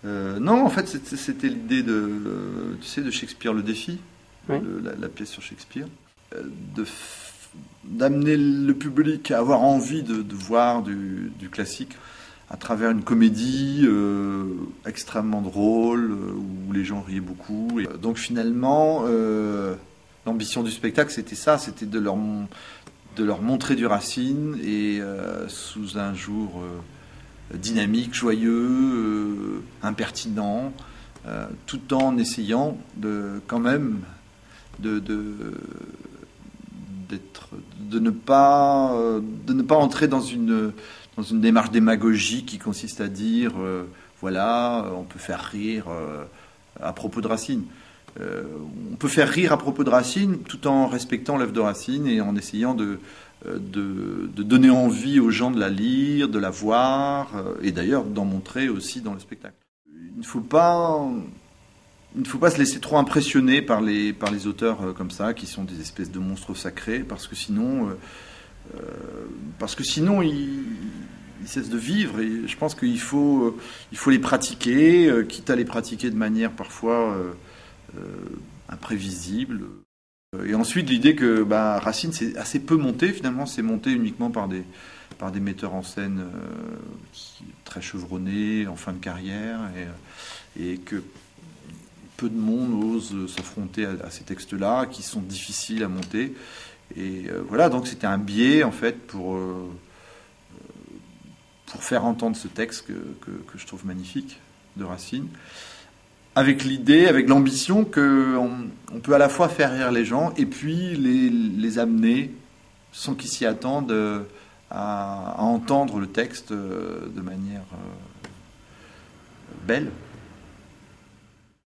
Non, en fait, c'était l'idée tu sais, de Shakespeare, le défi, Oui. la pièce sur Shakespeare, euh, de d'amener le public à avoir envie de voir du classique à travers une comédie extrêmement drôle où les gens riaient beaucoup. Et, donc finalement, l'ambition du spectacle, c'était ça, c'était de leur montrer du Racine et sous un jour dynamique, joyeux, impertinent, tout en essayant quand même de, de, de ne pas entrer dans une démarche démagogique qui consiste à dire voilà, on peut faire rire à propos de Racine. On peut faire rire à propos de Racine tout en respectant l'œuvre de Racine et en essayant de donner envie aux gens de la lire, de la voir et d'ailleurs d'en montrer aussi dans le spectacle. Il ne faut pas se laisser trop impressionner par les auteurs comme ça, qui sont des espèces de monstres sacrés, parce que sinon ils cessent de vivre. Et je pense qu'il faut les pratiquer, quitte à les pratiquer de manière parfois imprévisible. Et ensuite, l'idée que Racine, c'est assez peu monté, finalement, c'est monté uniquement par des metteurs en scène très chevronnés, en fin de carrière, et que peu de monde ose s'affronter à ces textes-là, qui sont difficiles à monter. Et voilà, donc c'était un biais, en fait, pour faire entendre ce texte que je trouve magnifique, de Racine, avec l'idée, avec l'ambition qu'on peut à la fois faire rire les gens et puis les amener, sans qu'ils s'y attendent, à entendre le texte de manière belle.